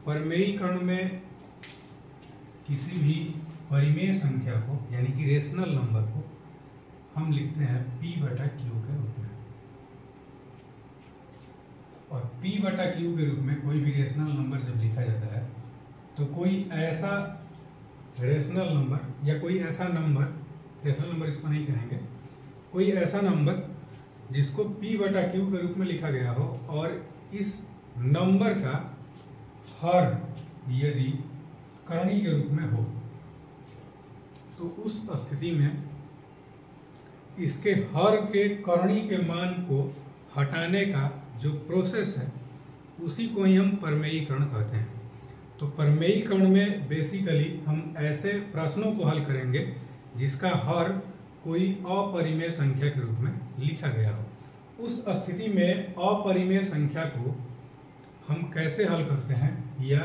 परमेयीकरण में किसी भी परिमेय संख्या को यानी कि रेशनल नंबर को हम लिखते हैं p/q के रूप में। और p/q के रूप में कोई भी रेशनल नंबर जब लिखा जाता है तो कोई ऐसा रेशनल नंबर या कोई ऐसा नंबर, रेशनल नंबर इसको नहीं कहेंगे, कोई ऐसा नंबर जिसको p/q के रूप में लिखा गया हो और इस नंबर का हर यदि करणी के रूप में हो तो उस स्थिति में इसके हर के करणी के मान को हटाने का जो प्रोसेस है उसी को ही हम परमेयीकरण कहते हैं। तो परमेयीकरण में बेसिकली हम ऐसे प्रश्नों को हल करेंगे जिसका हर कोई अपरिमेय संख्या के रूप में लिखा गया हो। उस स्थिति में अपरिमेय संख्या को हम कैसे हल करते हैं या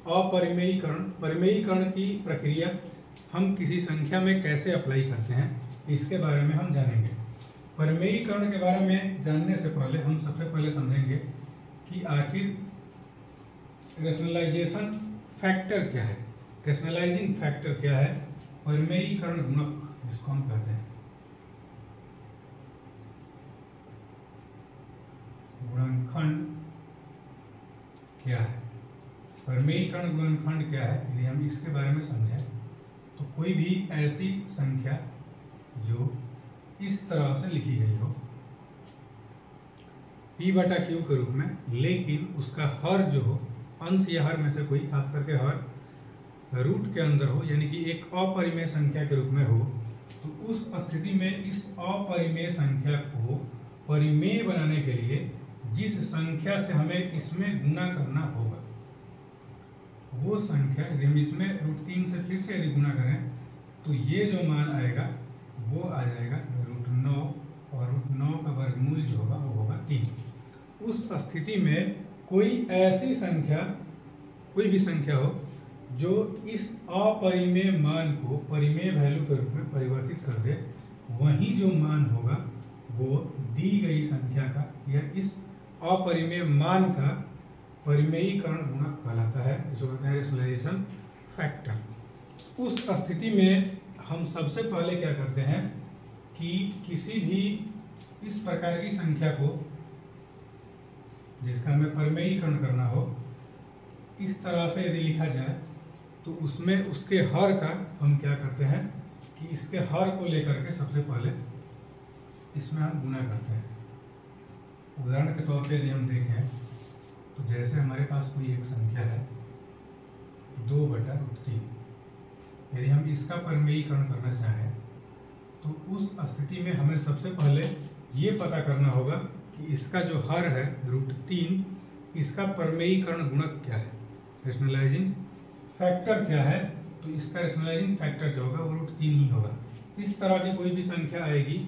अपरिमेयीकरण, परिमेयीकरण की प्रक्रिया हम किसी संख्या में कैसे अप्लाई करते हैं, इसके बारे में हम जानेंगे। परिमेयीकरण के बारे में जानने से पहले हम सबसे पहले समझेंगे कि आखिर रेशनलाइजेशन फैक्टर क्या है, रेशनलाइजिंग फैक्टर क्या है, परिमेयीकरण गुणक जिसको हम कहते हैं। गुणनखंड क्या है, परमेयीकरण गुणनखंड क्या है, यदि हम इसके बारे में समझें तो कोई भी ऐसी संख्या जो इस तरह से लिखी गई हो p/q के रूप में, लेकिन उसका हर जो हो, अंश या हर में से कोई, खास करके हर रूट के अंदर हो, यानी कि एक अपरिमेय संख्या के रूप में हो, तो उस स्थिति में इस अपरिमेय संख्या को परिमेय बनाने के लिए जिस संख्या से हमें इसमें गुणा करना होगा वो संख्या, यदि हम इसमें √3 से फिर से यदि गुणा करें तो ये जो मान आएगा वो आ जाएगा √9 और √9 का वर्गमूल जो होगा वो होगा 3। उस स्थिति में कोई ऐसी संख्या, कोई भी संख्या हो जो इस अपरिमेय मान को परिमेय वैल्यू के रूप में परिवर्तित कर दे, वही जो मान होगा वो दी गई संख्या का या इस अपरिमेय मान का परिमेयीकरण गुणक कहलाता है, जिसको कहते हैं रेशनलाइजेशन फैक्टर। उस स्थिति में हम सबसे पहले क्या करते हैं कि किसी भी इस प्रकार की संख्या को जिसका हमें परिमेयीकरण करना हो, इस तरह से यदि लिखा जाए तो उसमें उसके हर का हम क्या करते हैं कि इसके हर को लेकर के सबसे पहले इसमें हम गुणा करते हैं। उदाहरण के तौर पे यदि हम देखें तो जैसे हमारे पास कोई एक संख्या है 2/√3, यदि हम इसका परिमेयीकरण करना चाहें तो उस स्थिति में हमें सबसे पहले ये पता करना होगा कि इसका जो हर है √3, इसका परिमेयीकरण गुणक क्या है, रेशनलाइजिंग फैक्टर क्या है। तो इसका रेशनलाइजिंग फैक्टर जो होगा वो √3 ही होगा। इस तरह की कोई भी संख्या आएगी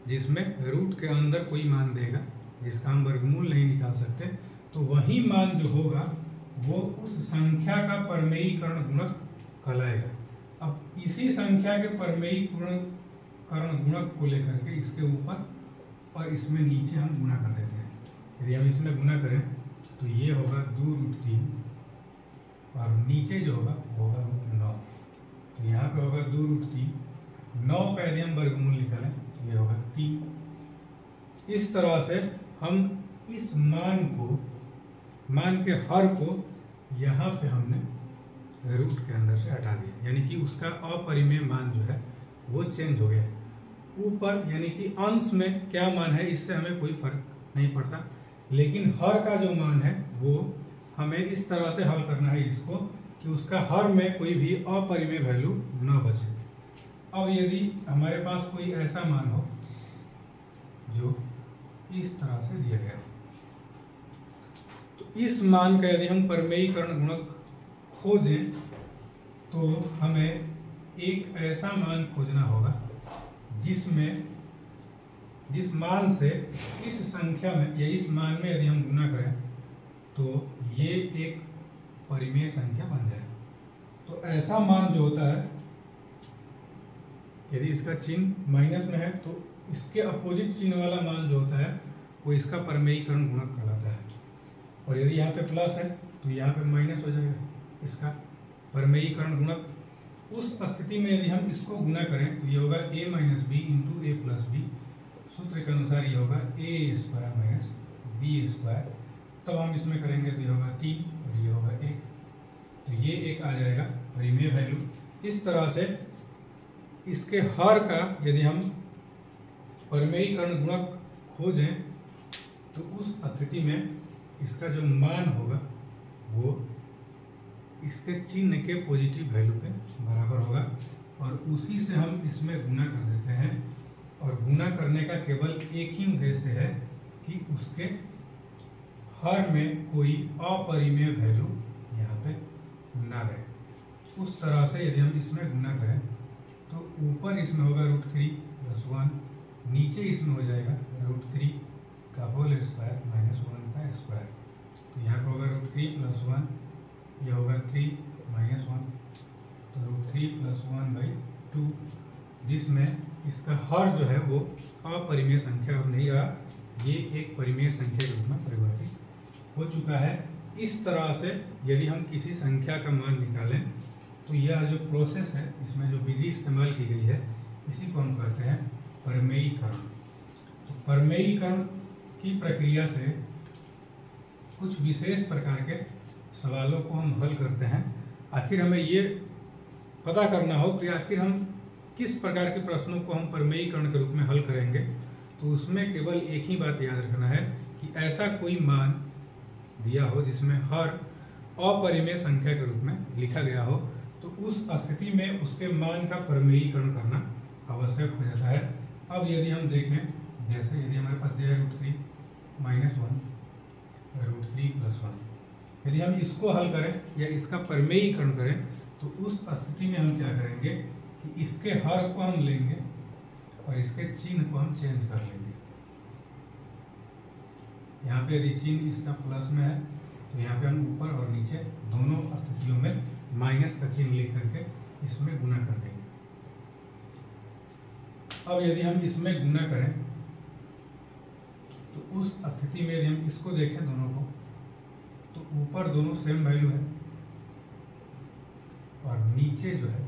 जिसमें रूट के अंदर कोई मान देगा जिसका हम वर्गमूल नहीं निकाल सकते, तो वही मान जो होगा वो उस संख्या का परिमेयीकरण गुणक कहलाएगा। अब इसी संख्या के परिमेयीकरण गुणक को लेकर के इसके ऊपर और इसमें नीचे हम गुणा कर देते हैं। यदि हम इसमें गुणा करें तो ये होगा 2√3 और नीचे जो होगा वो होगा √9। तो यहाँ पे होगा 2√3, 9 का यदि हम वर्गमूल निकालें तो ये होगा 3। इस तरह से हम इस मान के हर को यहाँ पे हमने रूट के अंदर से हटा दिया, यानी कि उसका अपरिमेय मान जो है वो चेंज हो गया। ऊपर यानी कि अंश में क्या मान है इससे हमें कोई फर्क नहीं पड़ता, लेकिन हर का जो मान है वो हमें इस तरह से हल करना है इसको कि उसका हर में कोई भी अपरिमेय वैल्यू न बचे। अब यदि हमारे पास कोई ऐसा मान हो जो इस तरह से दिया गया हो, तो इस मान का यदि हम परिमेयीकरण गुणक खोजें तो हमें एक ऐसा मान खोजना होगा जिस मान से इस संख्या में या इस मान में यदि हम गुणा करें तो ये एक परिमेय संख्या बन जाए। तो ऐसा मान जो होता है, यदि इसका चिन्ह माइनस में है तो इसके अपोजिट चिन्ह वाला मान जो होता है वो इसका परिमेयीकरण गुणक कहलाता है। और यदि यहाँ पे प्लस है तो यहाँ पे माइनस हो जाएगा इसका परमेयीकरण गुणक। उस स्थिति में यदि हम इसको गुना करें तो ये होगा a minus B into A plus B, सूत्र के अनुसार ये होगा a square minus B square. तब हम इसमें करेंगे तो ये होगा 3 और ये होगा 1, तो ये एक आ जाएगा परिमेय वैल्यू। इस तरह से इसके हर का यदि हम परमेयीकरण गुणक खोजें तो उस स्थिति में इसका जो मान होगा वो इसके चिन्ह के पॉजिटिव वैल्यू के बराबर होगा, और उसी से हम इसमें गुना कर देते हैं। और गुना करने का केवल एक ही उद्देश्य है कि उसके हर में कोई अपरिमेय वैल्यू यहाँ पे ना रहे। उस तरह से यदि हम इसमें गुना करें तो ऊपर इसमें होगा √3 + 1, नीचे इसमें हो जाएगा √3 का होल स्क्वायर माइनस 1 का स्क्वायर। तो यहाँ पर होगा √3 + 1, ये होगा 3 - 1, तो √3 + 1/2, जिसमें इसका हर जो है वो अपरिमेय संख्या अब नहीं रहा, ये एक परिमेय संख्या के रूप में परिवर्तित हो चुका है। इस तरह से यदि हम किसी संख्या का मान निकालें तो यह जो प्रोसेस है, इसमें जो विधि इस्तेमाल की गई है, इसी को हम कहते हैं परमेयीकरण। तो परमेयीकरण की प्रक्रिया से कुछ विशेष प्रकार के सवालों को हम हल करते हैं। आखिर हमें ये पता करना हो कि आखिर हम किस प्रकार के प्रश्नों को हम परमेयीकरण के रूप में हल करेंगे, तो उसमें केवल एक ही बात याद रखना है कि ऐसा कोई मान दिया हो जिसमें हर अपरिमेय संख्या के रूप में लिखा गया हो, तो उस स्थिति में उसके मान का परमेयीकरण करना आवश्यक हो जाता है। अब यदि हम देखें, जैसे यदि हमारे पास दिया है √3 - 1 √3 + 1, यदि हम इसको हल करें या इसका परमेयीकरण करें तो उस स्थिति में हम क्या करेंगे कि इसके हर को हम लेंगे और इसके चिन्ह को हम चेंज कर लेंगे। यहाँ पे यदि चिन्ह इसका प्लस में है तो यहाँ पे हम ऊपर और नीचे दोनों स्थितियों में माइनस का चिन्ह लिख करके इसमें गुना कर देंगे। अब यदि हम इसमें गुना करें तो उस स्थिति में यदि हम इसको देखें दोनों को, तो ऊपर दोनों सेम वैल्यू है और नीचे जो है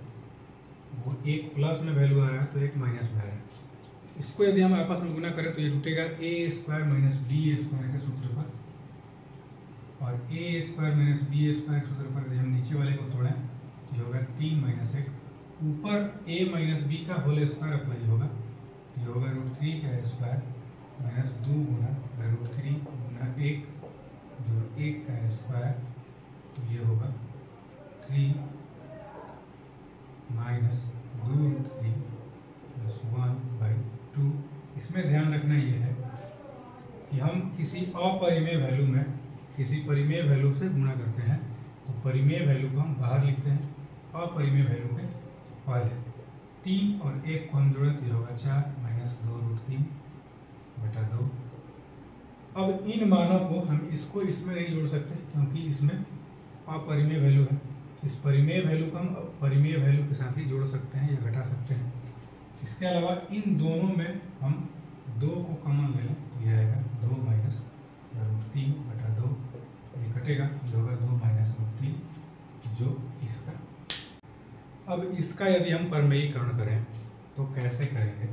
वो एक प्लस में वैल्यू आ रहा है तो एक माइनस में आ रहा है। इसको यदि हम आपस में गुना करें तो ये टूटेगा a² - b² के सूत्र पर, और a² - b² के सूत्र पर यदि हम नीचे वाले को तोड़ें तो ये होगा 3 - 1, ऊपर a - b का होल स्क्वायर अप्लाई होगा, तो ये होगा √3 का स्क्वायर माइनस 2 गुना √3 गुना 1 जो 1 का स्क्वायर, तो ये होगा 3 - 2√3 + 1/2। इसमें ध्यान रखना ये है कि हम किसी अपरिमेय वैल्यू में किसी परिमेय वैल्यू से गुणा करते हैं तो परिमेय वैल्यू को हम बाहर लिखते हैं, अपरिमेय वैल्यू के पहले 3 और 1 को हम जोड़ें तो ये होगा 4 - 2√3/2। अब इन मानों को हम इसको इसमें नहीं जोड़ सकते क्योंकि इसमें अपरिमेय वैल्यू है। इस परिमेय वैल्यू को हम परिमेय वैल्यू के साथ ही जोड़ सकते हैं या घटा सकते हैं। इसके अलावा इन दोनों में हम 2 को कॉमन ले लें तो यह आएगा 2 - √3/2, ये कटेगा, जो होगा 2 - √3 जो इसका। अब इसका यदि हम परमेयीकरण करें तो कैसे करेंगे?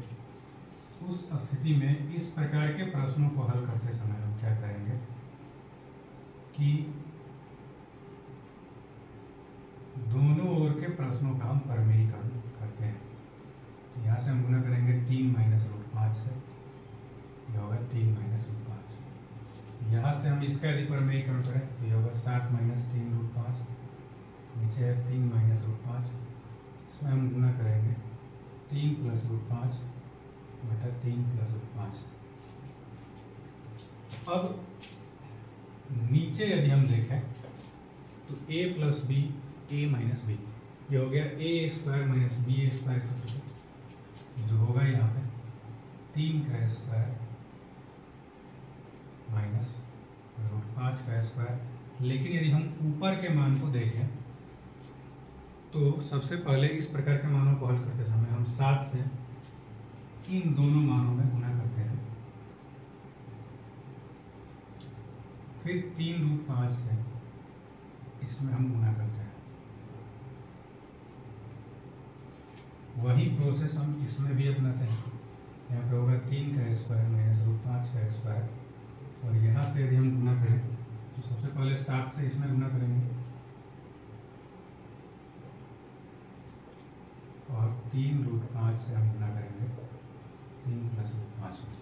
उस स्थिति में इस प्रकार के प्रश्नों को हल करते समय हम क्या करेंगे कि दोनों ओर के प्रश्नों का हम परमेयीकरण करते हैं। तो यहाँ से हम गुना करेंगे 3 - √5 से, यह होगा 3 - √5। यहाँ से हम इसका यदि परमेयीकरण करें तो यह होगा 7 - 3√5, नीचे है 3 - √5, इसमें हम गुना करेंगे 3 + √5 बटा 3 + √5। अब नीचे यदि हम देखें तो a + b a - b, ये हो गया a² - b² जो होगा यहाँ पे 3 का स्क्वायर माइनस √5 का स्क्वायर। लेकिन यदि हम ऊपर के मान को देखें तो सबसे पहले इस प्रकार के मानों को हल करते समय हम 7 से इन दोनों मानों में गुना करते हैं, फिर 3 √5 से इसमें हम गुना करते हैं। वही प्रोसेस हम इसमें भी अपनाते हैं। यहाँ पे होगा 3 का स्क्वायर माइनस √5 का स्क्वायर, और यहाँ से यदि हम गुना करें तो सबसे पहले 7 से इसमें गुना करेंगे, और 3√5 से हम गुना करेंगे 3 + √5 में।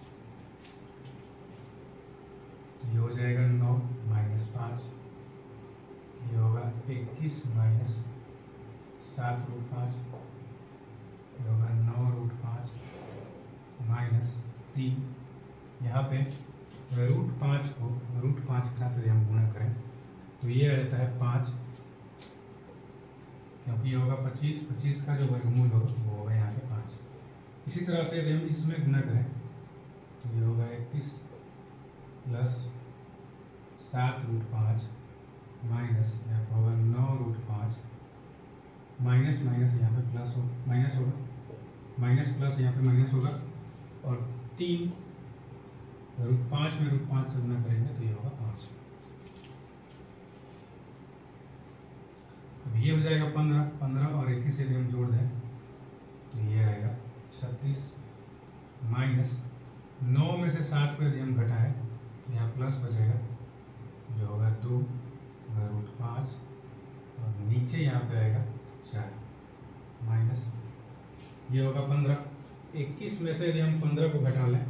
ये हो जाएगा 9 - 5, ये होगा 21 - 7√5, ये होगा 9√5 - 3। यहाँ पे √5 को √5 के साथ यदि हम गुना करें तो ये आ जाता है 5, क्योंकि ये होगा 25 का जो वर्गमूल होगा वो होगा यहाँ पे 5। इसी तरह से यदि हम इसमें गुना करें तो ये होगा 21 + 7√5 माइनस यहाँ पर होगा 9√5, माइनस माइनस यहाँ पे प्लस हो माइनस होगा, माइनस प्लस यहाँ पे माइनस होगा, और 3 √5 में √5 से गुना करेंगे तो ये होगा 5। अब ये हो जाएगा 15 और 21 यदि हम जोड़ दें तो ये आएगा 36, माइनस 9 में से 7 को यदि हम घटाएं तो यहाँ प्लस बचेगा जो होगा 2 √5, और नीचे यहाँ पे आएगा 4, माइनस ये होगा 15। 21 में से यदि हम 15 को घटा लें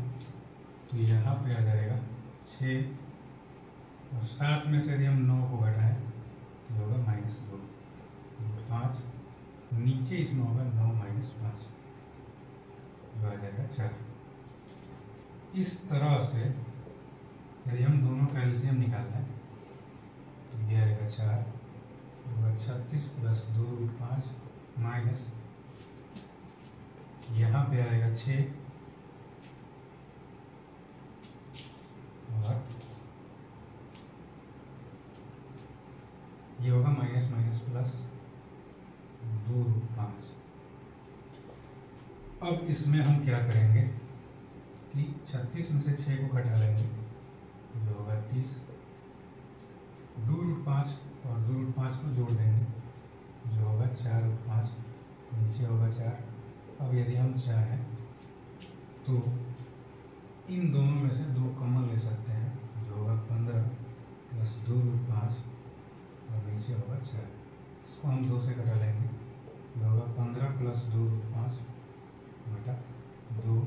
तो यहाँ पे आ जाएगा 6, और 7 में से यदि हम 9 को घटाएं तो होगा -2 √5, नीचे इसमें होगा 9 - 5, आ जाएगा 4। इस तरह से यदि हम दोनों का एलसीएम निकाल लें तो ये आएगा 4, होगा 36 + 2 √5 माइनस यहाँ पे आएगा 6, और ये होगा माइनस माइनस प्लस 2 √5। अब इसमें हम क्या करेंगे कि 36 में से 6 को घटा लेंगे जो होगा 30, 2 √5 और 2 √5 को जोड़ देंगे जो होगा 4 √5, नीचे होगा 4। अब यदि हम चाहें तो इन दोनों में से 2 कॉमन ले सकते हैं जो होगा 15 + 2 √5, और नीचे होगा 4। इसको हम 2 से घटा लेंगे जो होगा 15 + 2 √5 बटा 2,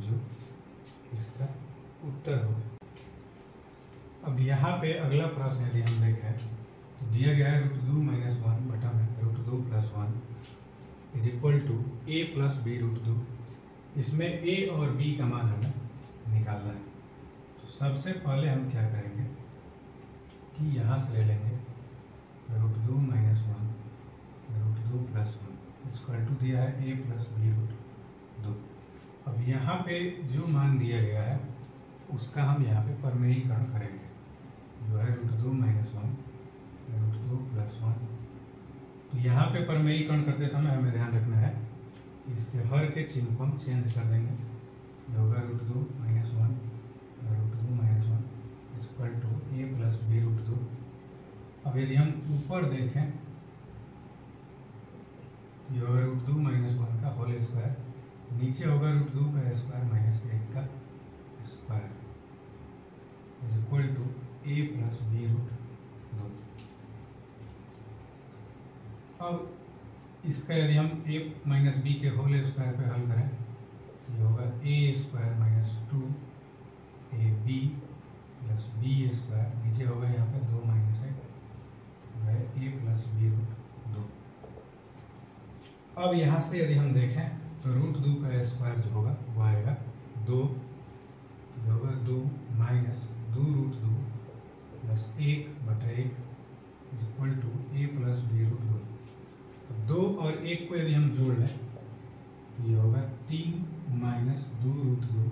जो इसका उत्तर होगा। अब यहाँ पे अगला प्रश्न यदि हम देखें तो दिया गया है √2 - 1 बटा में √2 + 1 is equal to a + b √2। इसमें a और b का मान हमें निकालना है। तो सबसे पहले हम क्या करेंगे कि यहाँ से ले लेंगे √2 - 1 √2 + 1 इक्वल टू दिया है a + b √2। अब यहाँ पे जो मान दिया गया है उसका हम यहाँ पे परमेयीकरण करेंगे जो है √2 - 1 √2 + 1। तो यहाँ पे परमेयीकरण करते समय हमें ध्यान रखना है कि इसके हर के चिन्ह को हम चेंज कर देंगे जो होगा √2 - 1 √2 - 1 इक्वल टू a + b √2। अब यदि हम ऊपर देखें ये होगा √2 - 1 का होल स्क्वायर, नीचे होगा √2 का स्क्वायर - 1 का square is equal to a + b √2। अब इसका यदि हम a - b के होल स्क्वायर पे हल करें तो ये होगा a² - 2 ab + b², नीचे होगा यहाँ पे 2 - 1 है a + b √2। अब यहाँ से यदि हम देखें तो √2 का स्क्वायर जो होगा वो आएगा 2, तो होगा 2 - 2 √2 + 1 बटा 1 is equal to a + b √2। 2 और 1 को यदि हम जोड़ लें तो ये होगा 3 - 2 √2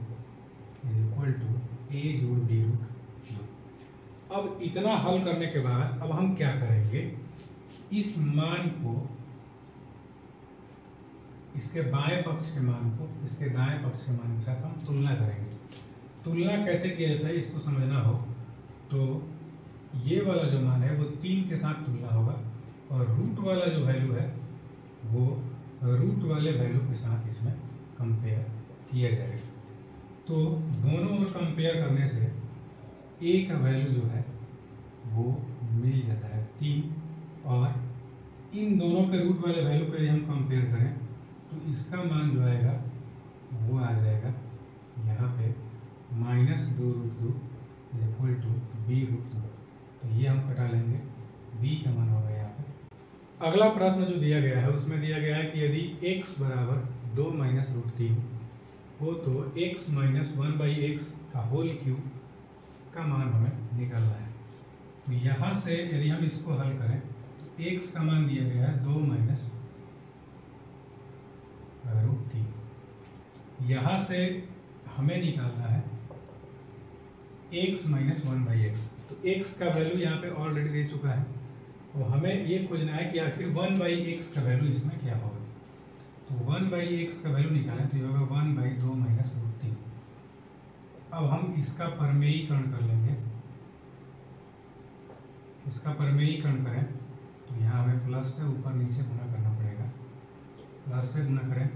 is equal to a + b √2। अब इतना हल करने के बाद अब हम क्या करेंगे, इस मान को इसके बाएं पक्ष के मान को इसके दाएं पक्ष के मान के साथ हम तुलना करेंगे। तुलना कैसे किया जाता है इसको समझना हो तो ये वाला जो मान है वो 3 के साथ तुलना होगा और रूट वाला जो वैल्यू है वो रूट वाले वैल्यू के साथ इसमें कंपेयर किया जाएगा। तो दोनों में कंपेयर करने से ए का वैल्यू जो है वो मिल जाता है 3 और इन दोनों के रूट वाले वैल्यू को यदि हम कंपेयर करें तो इसका मान जो आएगा वो आ जाएगा यहाँ पे -2√2 इक्वल टू b√2। तो ये हम कटा लेंगे, b का मान होगा यहाँ पे। अगला प्रश्न जो दिया गया है उसमें दिया गया है कि यदि x बराबर 2 - √3 हो तो x - 1/x का होल क्यूब का मान हमें निकालना है। तो यहाँ से यदि हम इसको हल करें तो x का मान दिया गया है 2 - √3। यहाँ से हमें निकालना है x - 1/x। तो x का वैल्यू यहाँ पे ऑलरेडी दे चुका है, तो हमें ये खोजना है कि आखिर 1/x का वैल्यू इसमें क्या होगा। तो 1/x का वैल्यू निकालें तो ये होगा 1/2 - √3। अब हम इसका परमेयीकरण कर लेंगे। इसका परमेयीकरण करें तो यहाँ हमें प्लस से ऊपर नीचे गुना करना पड़ेगा। प्लस से गुना करें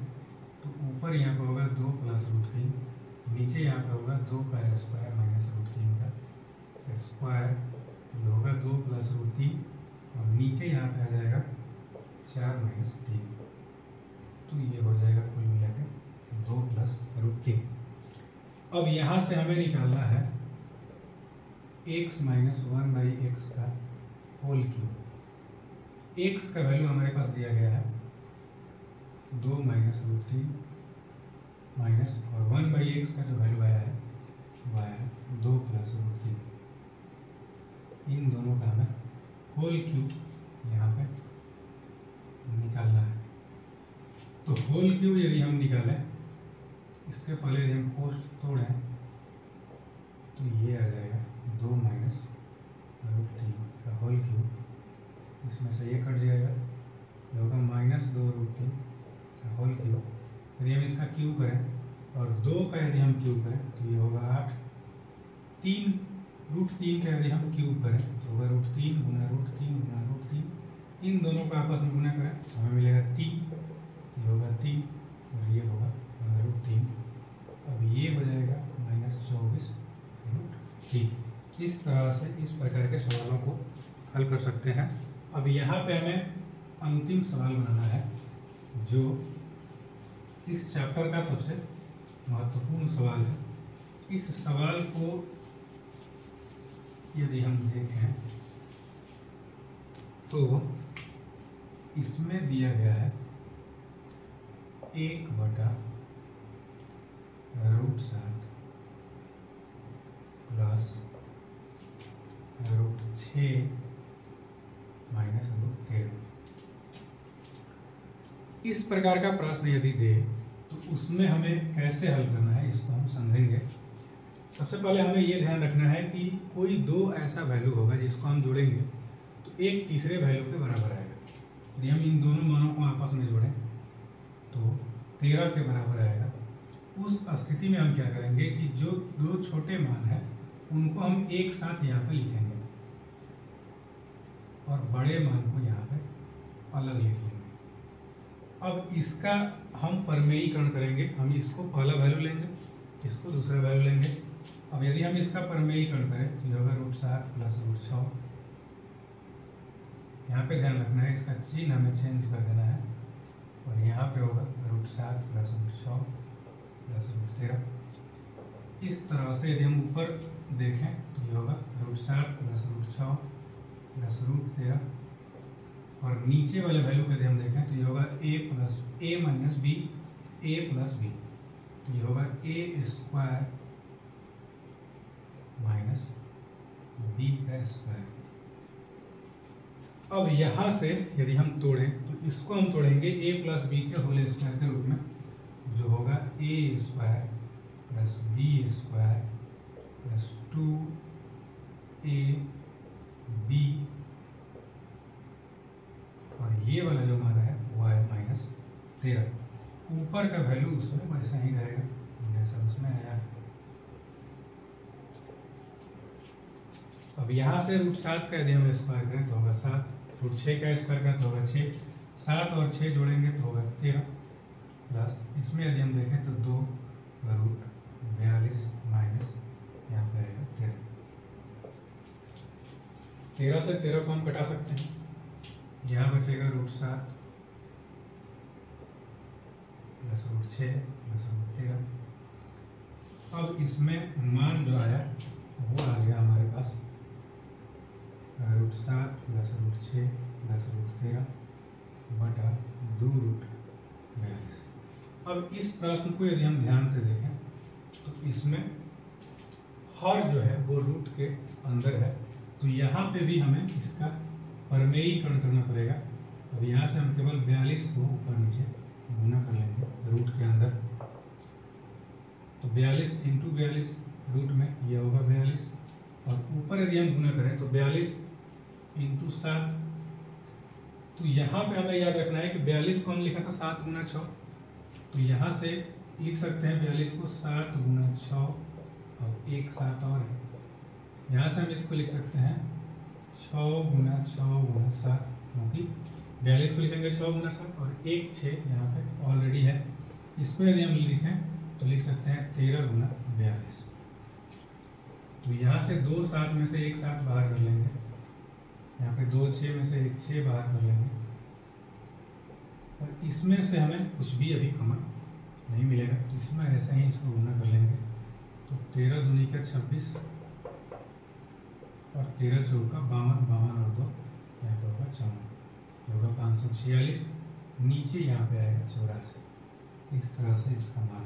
तो ऊपर यहाँ पर होगा 2 + √3, नीचे यहाँ पर होगा 2 का स्क्वायर -√3 का स्क्वायर, तो होगा 2 + √3 और नीचे यहाँ पे आ जाएगा 4 - 3। तो ये हो जाएगा कुल मिला के 2 + √3। अब यहाँ से हमें निकालना है x - 1/x का होल क्यूब। x का वैल्यू हमारे पास दिया गया है 2 - √3 माइनस और 1/x का जो वैल्यू आया है वो आया है 2 + √3। इन दोनों का हमें होल क्यूब यहाँ पे निकालना है। तो होल क्यूब यदि हम निकालें, इसके पहले यदि हम कोष्ठ तोड़ें तो ये आ जाएगा 2 - √3 का होल क्यूब। इसमें से ये कट जाएगा, ये होगा -2√3 का होल क्यूब। यदि हम इसका क्यूब करें और 2 का यदि हम क्यूब करें तो ये होगा 8। 3√3 का यदि हम क्यूब करें तो होगा √3 गुना √3 गुना √3। इन दोनों का आपस में गुना करें तो हमें मिलेगा 3। ये होगा 3 और ये होगा √3। अब ये हो जाएगा -24√3। इस तरह से इस प्रकार के सवालों को हल कर सकते हैं। अब यहाँ पे हमें अंतिम सवाल बनाना है जो इस चैप्टर का सबसे महत्वपूर्ण सवाल है। इस सवाल को यदि हम देखें तो इसमें दिया गया है 1/√7 प्लस √6 माइनस √13। इस प्रकार का प्रश्न यदि दे तो उसमें हमें कैसे हल करना है इसको हम समझेंगे। सबसे पहले हमें ये ध्यान रखना है कि कोई दो ऐसा वैल्यू होगा जिसको हम जोड़ेंगे तो एक तीसरे वैल्यू के बराबर आएगा। यदि हम इन दोनों मानों को आपस में जोड़ें तो 13 के बराबर आएगा। उस स्थिति में हम क्या करेंगे कि जो दो छोटे मान हैं उनको हम एक साथ यहाँ पे लिखेंगे और बड़े मान को यहाँ पे अलग लिख लेंगे। अब इसका हम परमेयीकरण करेंगे। हम इसको पहला वैल्यू लेंगे, इसको दूसरा वैल्यू लेंगे। अब यदि हम इसका परमेयीकरण करें तो ये होगा √7 प्लस √6। यहाँ पे ध्यान रखना है, इसका चिन्ह हमें चेंज कर देना है और यहाँ पे होगा √7 प्लस √6 प्लस √13। इस तरह से यदि हम ऊपर देखें तो ये होगा √7 प्लस √6 प्लस √13 और नीचे वाले वैल्यू को यदि हम देखें तो ये होगा a minus b a plus b। तो ये होगा a² माइनस b का स्क्वायर। अब यहाँ से यदि हम तोड़ें तो इसको हम तोड़ेंगे a प्लस b के होल स्क्वायर के रूप में, जो होगा a² plus b² plus 2ab और ये वाला जो हमारा है वो है -13। ऊपर का वैल्यू उसमें वैसा ही रहेगा जैसा उसमें आया। अब अब यहाँ से √7 का यदि हम स्क्वायर करें तो होगा 7, √6 का स्क्वायर करें तो होगा 6, 7 और 6 जोड़ेंगे तो होगा 13, प्लस इसमें यदि हम देखें तो 2√42 माइनस यहाँ पे आएगा 13 से 13 को हम घटा सकते हैं, यहाँ बचेगा √7 प्लस √6 प्लस √13। अब इसमें मान जो आया वो आ गया हमारे पास √7 प्लस √6 प्लस √13 बटा 2√42। अब इस प्रश्न को यदि हम ध्यान से देखें तो इसमें हर जो है वो रूट के अंदर है, तो यहाँ पे भी हमें इसका परमेयीकरण करना पड़ेगा। अब यहाँ से हम केवल 42 को ऊपर नीचे गुना कर लेंगे रूट के अंदर, तो 42 इंटू 42 रूट में यह होगा 42, और ऊपर यदि हम गुना करें तो 42 इंटू 7। तो यहाँ पे हमें याद रखना है कि 42 को हम लिखा था 7 गुना 6, तो यहाँ से लिख सकते हैं 42 को 7 गुना 6 और एक 7 और है, यहाँ से हम इसको लिख सकते हैं 6 गुना 6 गुना 7, क्योंकि 42 को लिखेंगे 6 गुना 7 और एक 6 यहाँ पे ऑलरेडी है। इसको यदि हम लिखें तो लिख सकते हैं 13 गुना 42। तो यहाँ से 2 7 में से एक 7 बाहर कर लेंगे, यहाँ पे 2 6 में से एक 6 बाहर कर लेंगे, और इसमें से हमें कुछ भी अभी कॉमन नहीं मिलेगा, तो इसमें ऐसे ही इसको गुना कर लेंगे। तो 13 दूनी का 26 और 13 चौका 52, 52 और 2 यहाँ पे होगा 54, होगा 546, नीचे यहाँ पे आएगा 84। इस तरह से इसका मान